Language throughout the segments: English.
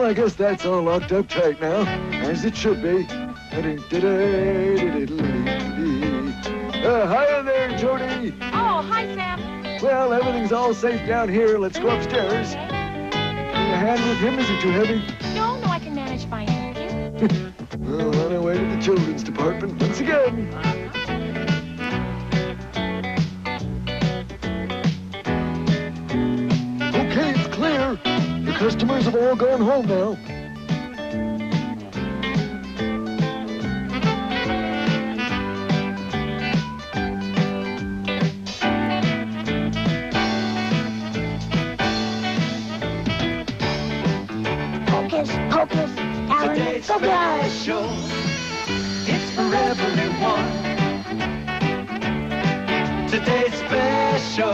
I guess that's all locked up tight now, as it should be. Hi there, Jody. Oh, hi, Sam. Well, everything's all safe down here. Let's go upstairs. Need a hand with him? Is he too heavy? No, I can manage fine, thank you. Well, on our way to the children's department once again. Okay, it's clear. The customers have all gone home now. Hocus, Alan, Today's go fly. special, it's for everyone. Today's special,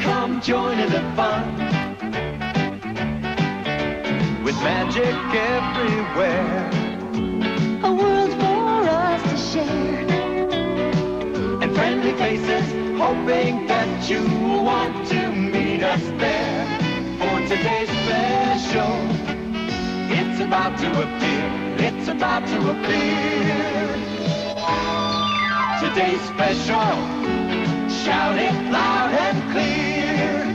come join in the fun. With magic everywhere, A world for us to share. and friendly faces, hoping that you want to meet us there. For today's special, it's about to appear, it's about to appear. Today's special, shout it loud and clear.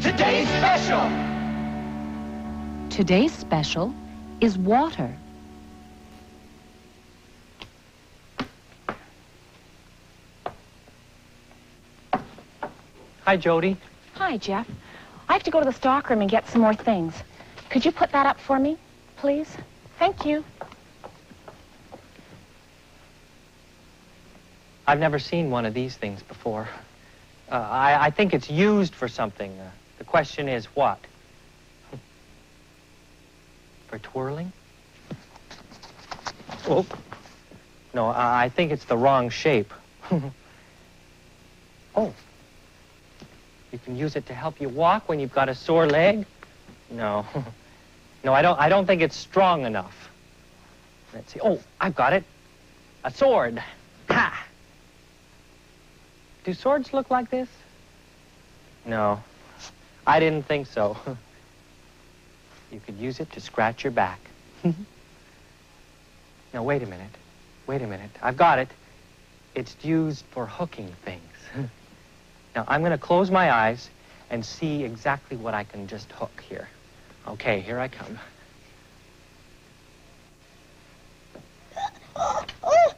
Today's special. Today's special is water. Hi, Jody. Hi, Jeff. I have to go to the stockroom and get some more things. Could you put that up for me, please? Thank you. I've never seen one of these things before. I think it's used for something. The question is what? For twirling? Oh. No, I think it's the wrong shape. Oh. You can use it to help you walk when you've got a sore leg? No. No, I don't think it's strong enough. Let's see. Oh, I've got it. A sword. Ha! Do swords look like this? No, I didn't think so. You could use it to scratch your back. Now, wait a minute. Wait a minute. I've got it. It's used for hooking things. Now, I'm going to close my eyes and see exactly what I can just hook here. Okay, here I come. Help! Oh.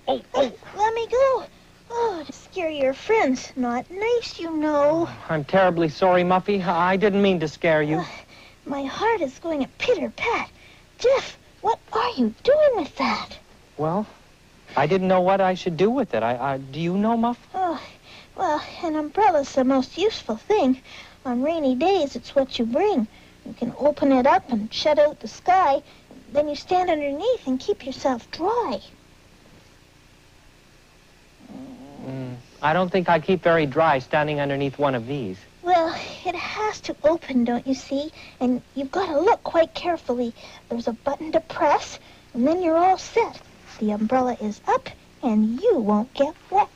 Let me go. Oh, to scare your friends. Not nice, you know. I'm terribly sorry, Muffy. I didn't mean to scare you. My heart is going a pitter-pat. Jeff, what are you doing with that? Well, I didn't know what I should do with it. Do you know, Muff? Oh, well, an umbrella's the most useful thing. On rainy days, it's what you bring. You can open it up and shut out the sky. Then you stand underneath and keep yourself dry. I don't think I keep very dry standing underneath one of these. Well, it has to open, don't you see? And you've got to look quite carefully. There's a button to press, and then you're all set. The umbrella is up, and you won't get wet.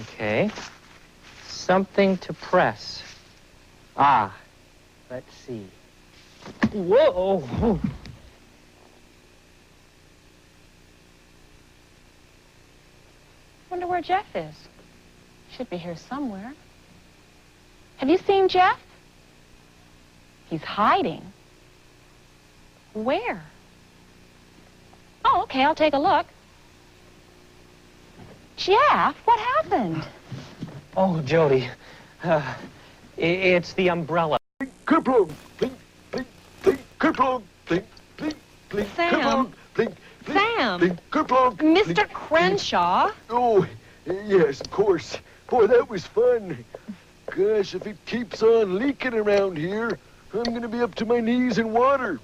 Okay. Something to press. Ah, let's see. Whoa! Wonder where Jeff is. Should be here somewhere. Have you seen Jeff? He's hiding. Where? Oh, okay, I'll take a look. Jeff, what happened? Oh, Jody. It's the umbrella. Kerplunk, blink, blink, blink, kerplunk, blink, blink, blink, Sam. kerplunk, blink, blink, Sam. blink, kerplunk. Mr. Crenshaw. Oh, yes, of course. Boy, that was fun. Gosh, if it keeps on leaking around here, I'm going to be up to my knees in water.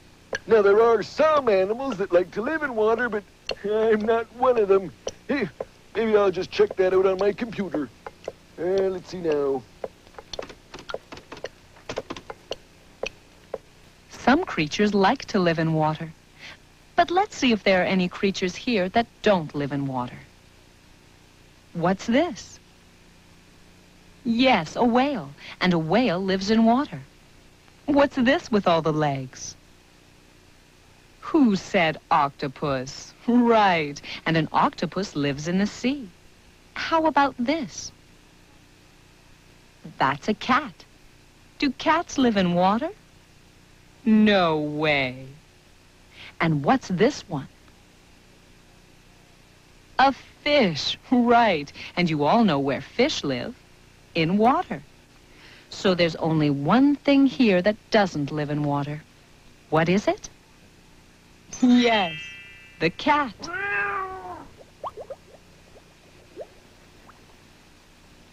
Now, there are some animals that like to live in water, but I'm not one of them. Hey, maybe I'll just check that out on my computer. Let's see now. Some creatures like to live in water. But let's see if there are any creatures here that don't live in water. What's this? Yes, a whale. And a whale lives in water. What's this with all the legs? Who said octopus? Right, and an octopus lives in the sea. How about this? That's a cat. Do cats live in water? No way. And what's this one? A fish, right. And you all know where fish live. In water. So there's only one thing here that doesn't live in water. What is it? Yes, the cat.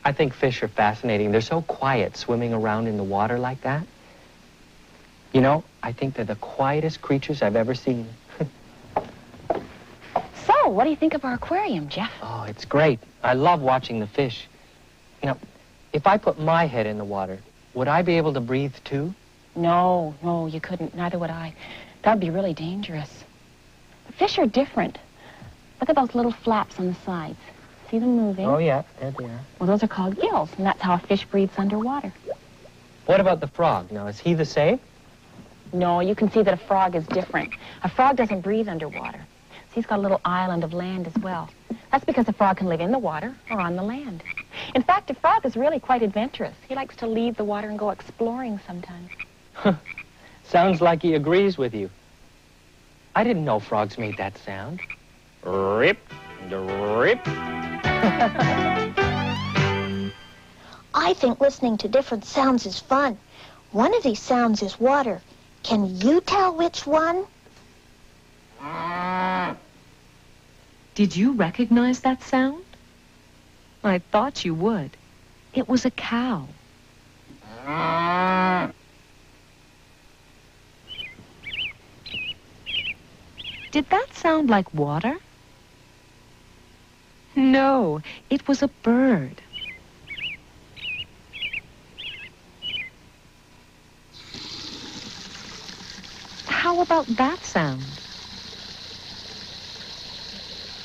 I think fish are fascinating. They're so quiet swimming around in the water like that. You know, I think they're the quietest creatures I've ever seen. So, what do you think of our aquarium, Jeff? Oh, it's great. I love watching the fish. You know, if I put my head in the water, would I be able to breathe too? No, you couldn't. Neither would I. That would be really dangerous. The fish are different. Look at those little flaps on the sides. See them moving? Oh, yeah, there they are. Well, those are called gills, and that's how a fish breathes underwater. What about the frog? Now, is he the same? No, you can see that a frog is different. A frog doesn't breathe underwater. So he's got a little island of land as well. That's because a frog can live in the water or on the land. In fact, a frog is really quite adventurous. He likes to leave the water and go exploring sometimes. Sounds like he agrees with you. I didn't know frogs made that sound. Rip, rip. I think listening to different sounds is fun. One of these sounds is water. Can you tell which one? Did you recognize that sound? I thought you would. It was a cow. Did that sound like water? No, it was a bird. How about that sound?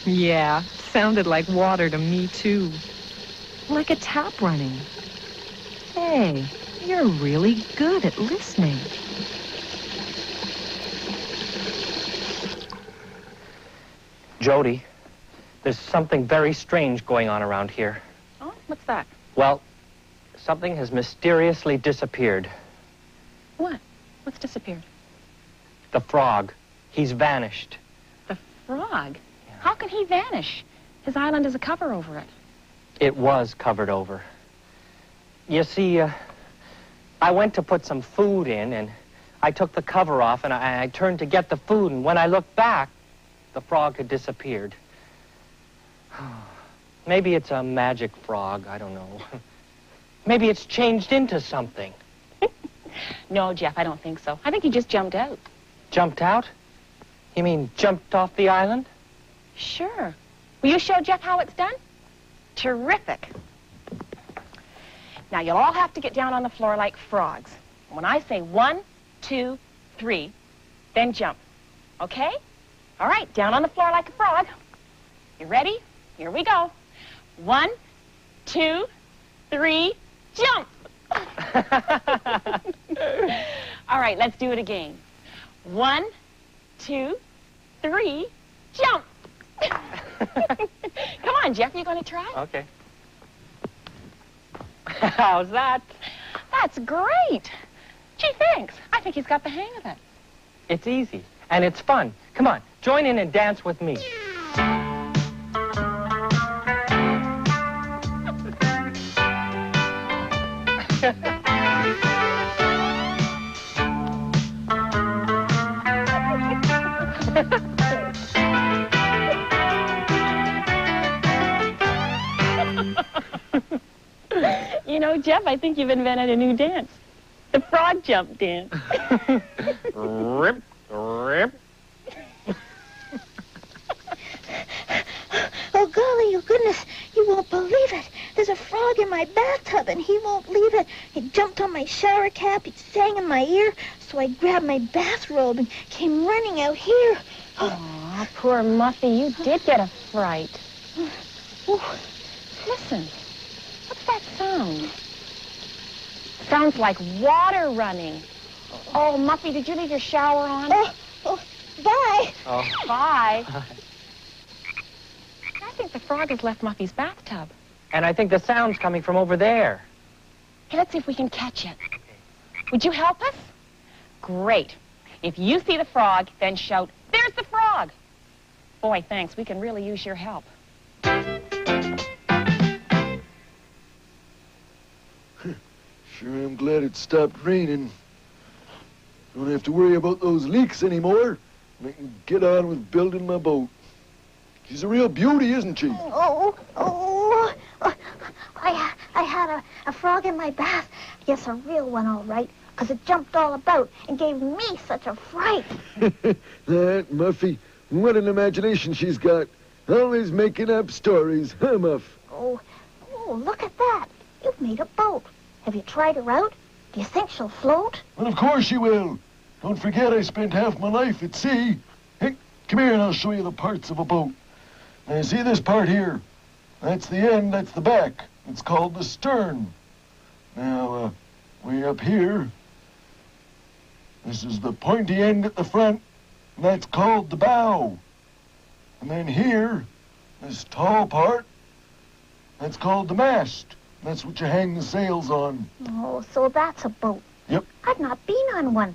Yeah, sounded like water to me, too. Like a tap running. Hey, you're really good at listening. Jody, there's something very strange going on around here. Oh, what's that? Well, something has mysteriously disappeared. What? What's disappeared? The frog. He's vanished. The frog? How can he vanish? His island has a cover over it. It was covered over. You see, I went to put some food in, and I took the cover off, and I turned to get the food, and when I looked back, the frog had disappeared. Maybe it's a magic frog, I don't know. Maybe it's changed into something. No, Jeff, I don't think so. I think he just jumped out. Jumped out? You mean jumped off the island? Sure. Will you show Jeff how it's done? Terrific. Now, you'll all have to get down on the floor like frogs. When I say 1, 2, 3, then jump. Okay? All right, down on the floor like a frog. You ready? Here we go. 1, 2, 3, jump! All right, let's do it again. 1, 2, 3, jump! Come on, Jeff, you going to try? Okay. How's that? That's great. Gee, thanks. I think he's got the hang of it. It's easy, and it's fun. Come on, join in and dance with me. You know, Jeff, I think you've invented a new dance. The frog jump dance. Rip, rip. Oh, golly, oh, goodness, you won't believe it. There's a frog in my bathtub, and he won't leave it. He jumped on my shower cap, he sang in my ear, so I grabbed my bathrobe and came running out here. Aw, poor Muffy, you did get a fright. Ooh, listen, what's that sound? Sounds like water running. Oh, Muffy, did you leave your shower on? Bye. Oh. Bye. I think the frog has left Muffy's bathtub. And I think the sound's coming from over there. Hey, let's see if we can catch it. Would you help us? Great. If you see the frog, then shout, "There's the frog!" Boy, thanks. We can really use your help. Sure am glad it stopped raining. Don't have to worry about those leaks anymore. And I can get on with building my boat. She's a real beauty, isn't she? I had a frog in my bath. Yes, a real one, all right, because it jumped all about and gave me such a fright. That Muffy, what an imagination she's got. Always making up stories, huh, Muff? Oh, look at that. You've made a boat. Have you tried her out? Do you think she'll float? Well, of course she will. Don't forget I spent half my life at sea. Hey, come here and I'll show you the parts of a boat. Now, you see this part here? That's the end, that's the back. It's called the stern. Now, way up here, this is the pointy end at the front, and that's called the bow. And then here, this tall part, that's called the mast. That's what you hang the sails on. Oh, so that's a boat. Yep. I've not been on one.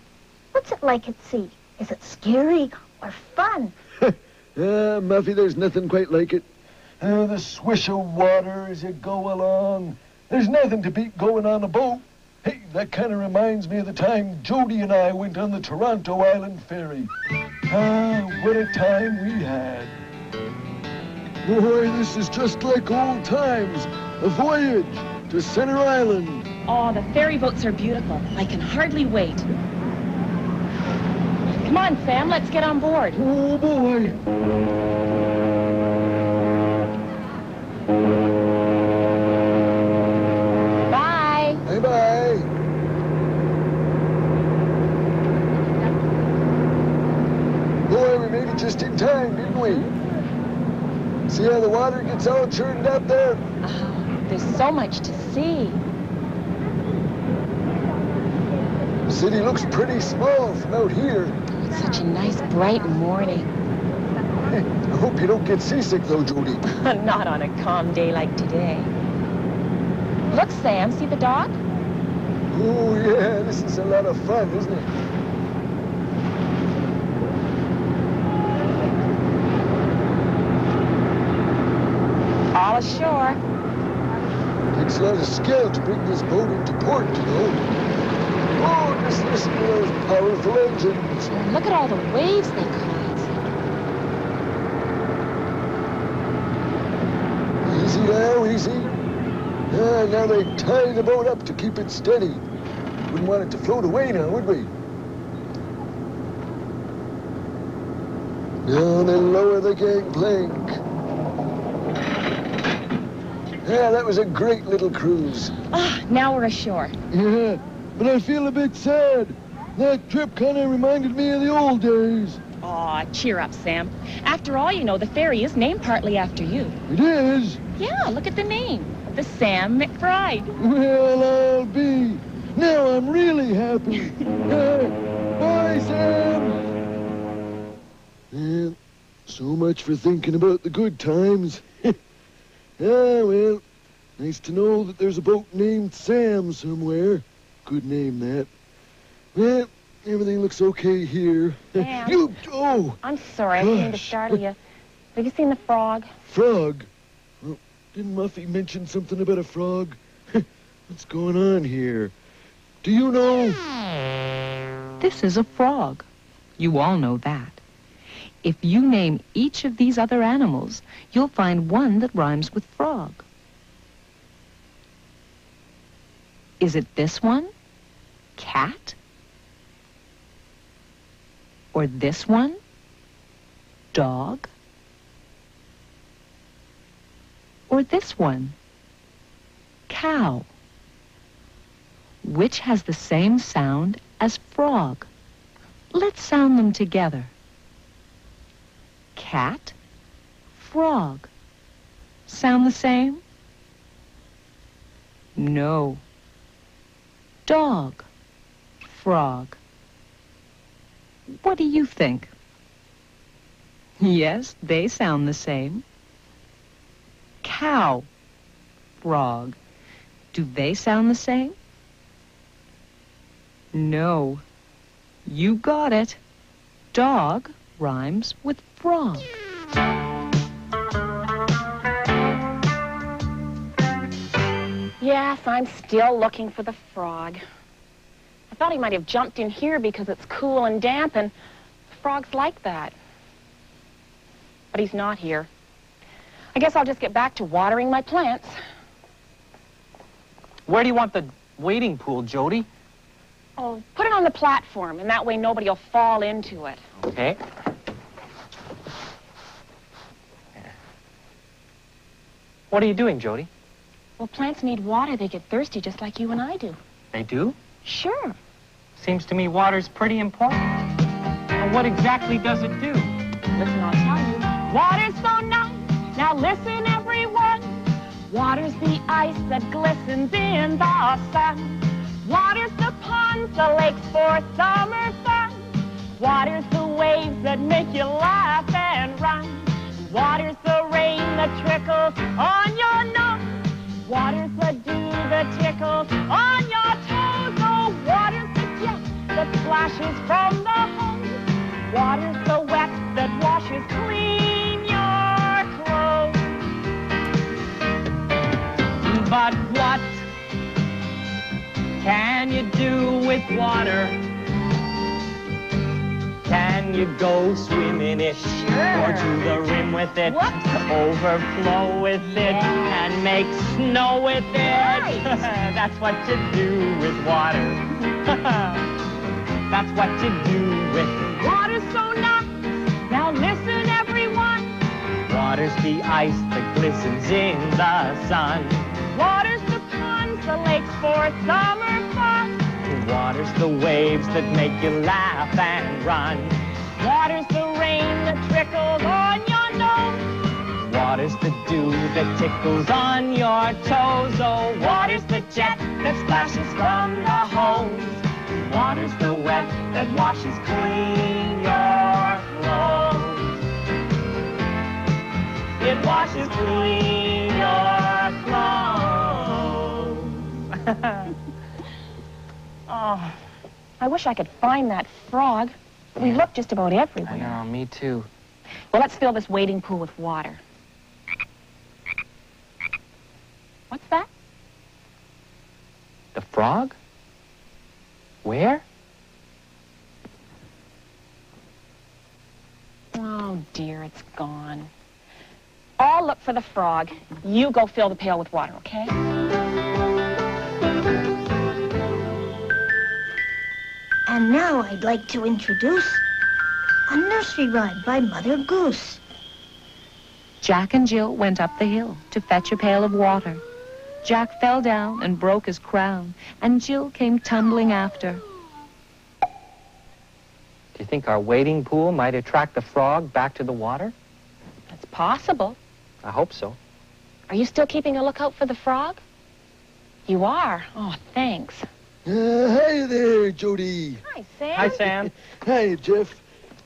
What's it like at sea? Is it scary or fun? Muffy, there's nothing quite like it. The swish of water as you go along. There's nothing to beat going on a boat. Hey, that kind of reminds me of the time Jody and I went on the Toronto Island ferry. What a time we had. Boy, this is just like old times. A voyage to Center Island. Oh, the ferry boats are beautiful. I can hardly wait. Come on, Sam, let's get on board. Oh, boy. Bye. Bye-bye. Boy, we made it just in time, didn't we? See how the water gets all churned up there? There's so much to see. The city looks pretty small from out here. It's such a nice, bright morning. I hope you don't get seasick, though, Jody. Not on a calm day like today. Look, Sam, see the dock? Oh, yeah, this is a lot of fun, isn't it? All ashore. Takes a lot of skill to bring this boat into port, you know. Oh, just listen to those powerful engines. And look at all the waves they cause. Easy now, easy. Now they tie the boat up to keep it steady. Wouldn't want it to float away now, would we? Now they lower the gangplank. Yeah, that was a great little cruise. Now we're ashore. Yeah, but I feel a bit sad. That trip kind of reminded me of the old days. Aw, cheer up, Sam. After all, you know, the ferry is named partly after you. It is? Yeah, look at the name. The Sam McBride. Well, I'll be. Now I'm really happy. Bye, Sam. Yeah, so much for thinking about the good times. Well, nice to know that there's a boat named Sam somewhere. Good name, that. Well, everything looks okay here. Sam. Oh! I'm sorry, I didn't mean to Gosh. startle you. Have you seen the frog? Frog? Well, didn't Muffy mention something about a frog? What's going on here? Do you know? This is a frog. You all know that. If you name each of these other animals, you'll find one that rhymes with frog. Is it this one? Cat? Or this one? Dog? Or this one? Cow? Which has the same sound as frog? Let's sound them together. Cat, frog. Sound the same? No. Dog, frog. What do you think? Yes, they sound the same. Cow, frog. Do they sound the same? No. You got it. Dog rhymes with frog. Yes, I'm still looking for the frog. I thought he might have jumped in here because it's cool and damp, and frogs like that. But he's not here. I guess I'll just get back to watering my plants. Where do you want the wading pool, Jody? Oh, put it on the platform, and that way nobody will fall into it. Okay. What are you doing, Jody? Well, plants need water. They get thirsty just like you and I do. They do? Sure. Seems to me water's pretty important. Well, what exactly does it do? Listen, I'll tell you. Water's so nice. Now listen, everyone. Water's the ice that glistens in the sun. Water's the ponds, the lakes for summer fun. Water's the waves that make you laugh and run. Water's the rain that trickles on your nose. Water's the dew that tickles on your toes. Oh, water's the jet that splashes from the hose. Water's the wet that washes clean your clothes. But what can you do with water? Can you go swimming it? Sure. Or to the rim with it? Whoops. Overflow with it? Yeah. And make snow with it? Right. That's what you do with water. That's what you do with Water's so nice. Now listen, everyone. water's the ice that glistens in the sun. Water's the ponds, the lakes for summer fun. Water's the waves that make you laugh and run. Water's the rain that trickles on your nose. Water's the dew that tickles on your toes. Oh, water's the jet that splashes from the hose. Water's the wet that washes clean your clothes. It washes clean your clothes. Oh, I wish I could find that frog. We looked just about everywhere. I know, me too. Well, let's fill this wading pool with water. What's that? The frog? Where? Oh, dear, it's gone. I'll look for the frog. You go fill the pail with water, okay? And now I'd like to introduce a nursery rhyme by Mother Goose. Jack and Jill went up the hill to fetch a pail of water. Jack fell down and broke his crown, and Jill came tumbling after. Do you think our wading pool might attract the frog back to the water? It's possible. I hope so. Are you still keeping a lookout for the frog? You are? Oh, thanks. Hi there, Jody. Hi, Sam. Hi, Sam. Hi, Jeff.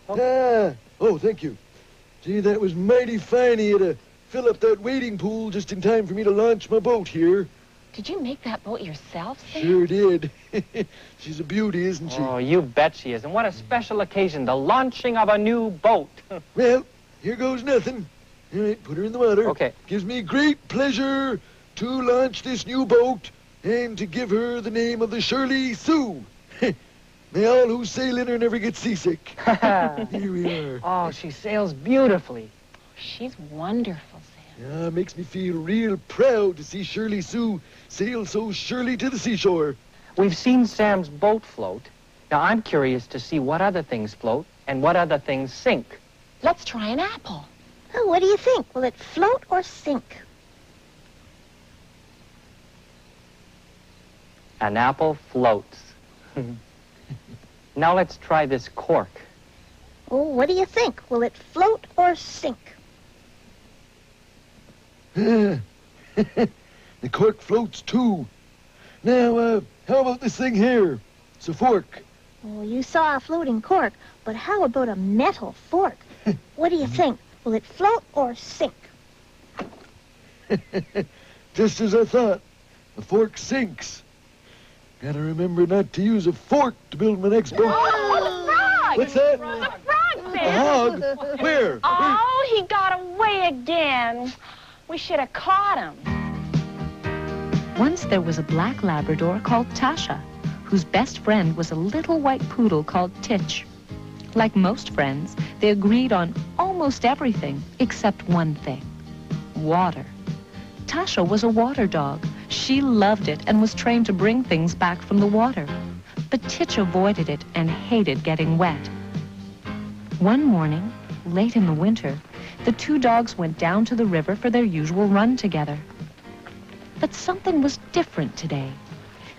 Oh, thank you. Gee, that was mighty fine of you to fill up that wading pool just in time for me to launch my boat here. Did you make that boat yourself, Sam? Sure did. She's a beauty, isn't she? Oh, you bet she is. And what a special occasion, the launching of a new boat. Well, here goes nothing. All right, put her in the water. Okay. Gives me great pleasure to launch this new boat and to give her the name of the Shirley Sue. May all who sail in her never get seasick. Here we are. Oh, she sails beautifully. She's wonderful, Sam. Yeah, makes me feel real proud to see Shirley Sue sail so surely to the seashore. We've seen Sam's boat float. Now, I'm curious to see what other things float and what other things sink. Let's try an apple. Oh, what do you think? Will it float or sink? An apple floats. Now let's try this cork. Oh, what do you think? Will it float or sink? The cork floats too. Now, how about this thing here? It's a fork. Oh, you saw a floating cork. But how about a metal fork? What do you think? Will it float or sink? Just as I thought. The fork sinks. Gotta remember not to use a fork to build my next boat. Oh, the frog! What's that? The frog, A Sam. hog? Where? Oh, he got away again. We should have caught him. Once there was a black Labrador called Tasha, whose best friend was a little white poodle called Titch. Like most friends, they agreed on almost everything except one thing: water. Tasha was a water dog. She loved it and was trained to bring things back from the water. But Titch avoided it and hated getting wet. One morning, late in the winter, the two dogs went down to the river for their usual run together. But something was different today.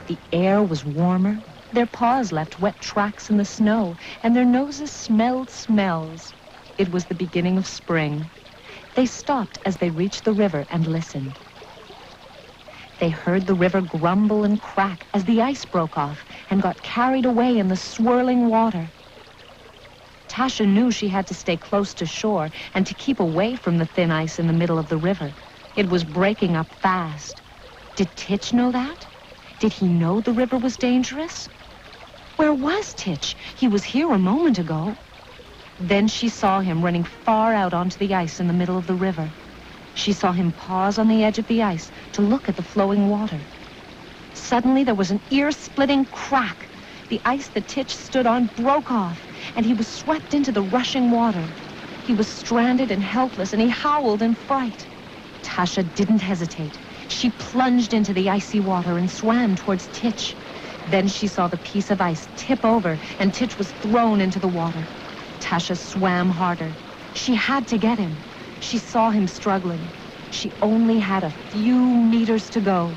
The air was warmer, their paws left wet tracks in the snow, and their noses smelled smells. It was the beginning of spring. They stopped as they reached the river and listened. They heard the river grumble and crack as the ice broke off and got carried away in the swirling water. Tasha knew she had to stay close to shore and to keep away from the thin ice in the middle of the river. It was breaking up fast. Did Titch know that? Did he know the river was dangerous? Where was Titch? He was here a moment ago. Then she saw him running far out onto the ice in the middle of the river. She saw him pause on the edge of the ice to look at the flowing water. Suddenly there was an ear-splitting crack. The ice that Titch stood on broke off, and he was swept into the rushing water. He was stranded and helpless, and he howled in fright. Tasha didn't hesitate. She plunged into the icy water and swam towards Titch. Then she saw the piece of ice tip over, and Titch was thrown into the water. Tasha swam harder. She had to get him. She saw him struggling. She only had a few meters to go.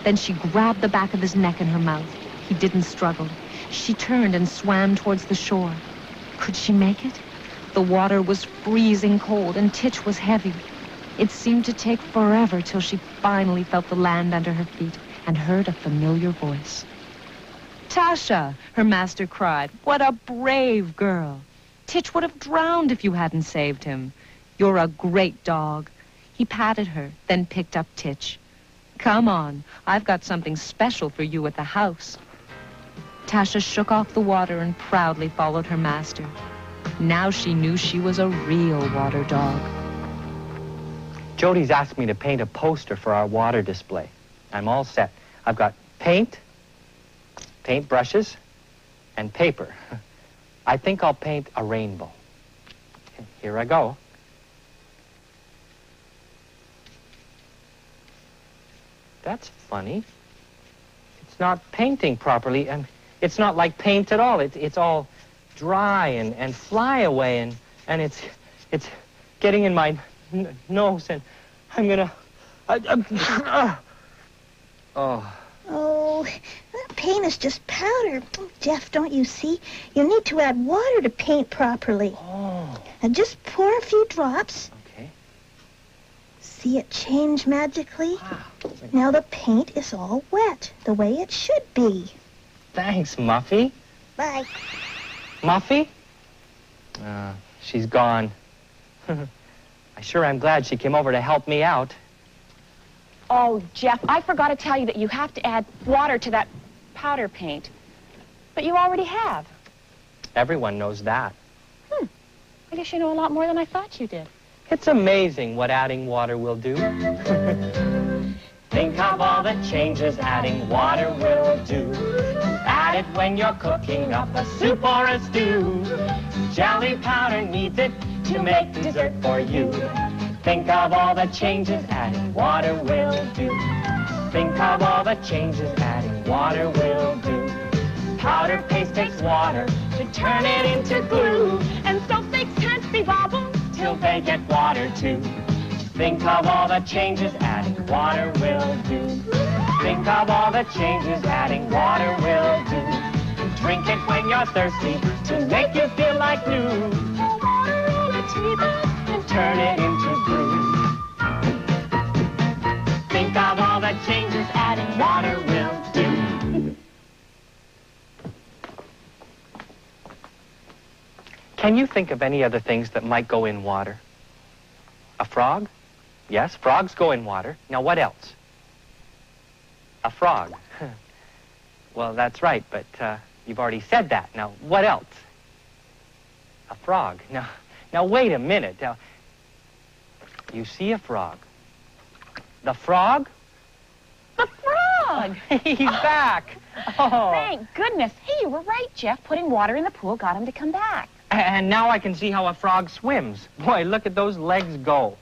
Then she grabbed the back of his neck in her mouth. He didn't struggle. She turned and swam towards the shore. Could she make it? The water was freezing cold, and Titch was heavy. It seemed to take forever till she finally felt the land under her feet and heard a familiar voice. "Tasha," her master cried, "what a brave girl. Titch would have drowned if you hadn't saved him. You're a great dog." He patted her, then picked up Titch. "Come on, I've got something special for you at the house." Tasha shook off the water and proudly followed her master. Now she knew she was a real water dog. Jody's asked me to paint a poster for our water display. I'm all set. I've got paint, paint brushes, and paper. I think I'll paint a rainbow. Here I go. That's funny. It's not painting properly, and it's not like paint at all. It's all dry and fly away, and it's getting in my nose, and I'm gonna... Oh. Oh, that paint is just powder. Oh, Jeff, don't you see? You need to add water to paint properly. Oh. And just pour a few drops. Okay. See it change magically? Wow. Now the paint is all wet, the way it should be. Thanks, Muffy. Bye. Muffy? She's gone. I sure am glad she came over to help me out. Oh, Jeff, I forgot to tell you that you have to add water to that powder paint. But you already have. Everyone knows that. I guess you know a lot more than I thought you did. It's amazing what adding water will do. Think of all the changes adding water will do. Add it when you're cooking up a soup or a stew. Jelly powder needs it to make dessert for you. Think of all the changes adding water will do. Think of all the changes adding water will do. Powder paste takes water to turn it into glue. And snowflakes can't be bobbled till they get water too. Think of all the changes adding water will do. Think of all the changes adding water will do. Drink it when you're thirsty to make you feel like new. Pour water in a teapot and turn it into brew. Think of all the changes adding water will do. Can you think of any other things that might go in water? A frog? Yes, frogs go in water. Now, what else? A frog. Well, that's right, but you've already said that. Now, what else? A frog. Now, wait a minute. Now, you see a frog. The frog? The frog! He's back. Oh. Thank goodness. Hey, you were right, Jeff. Putting water in the pool got him to come back. And now I can see how a frog swims. Boy, look at those legs go.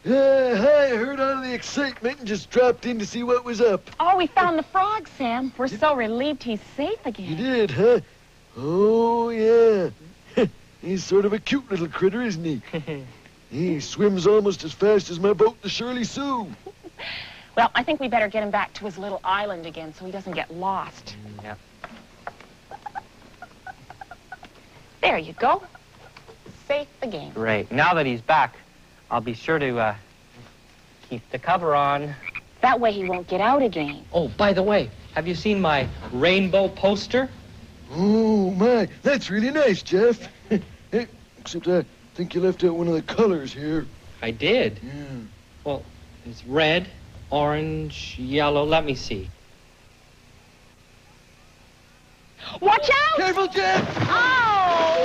Hi, I heard all the excitement and just dropped in to see what was up. Oh, we found the frog, Sam. We're so relieved he's safe again. You did, huh? Oh, yeah. He's sort of a cute little critter, isn't he? He swims almost as fast as my boat, the Shirley Sue. Well, I think we better get him back to his little island again so he doesn't get lost. Yep. There you go. Safe again. Great. Now that he's back, I'll be sure to keep the cover on. That way he won't get out again. Oh, by the way, have you seen my rainbow poster? Oh, my. That's really nice, Jeff. Except I think you left out one of the colors here. I did. Yeah. Well, it's red, orange, yellow. Let me see. Watch out! Careful, Jeff! Oh!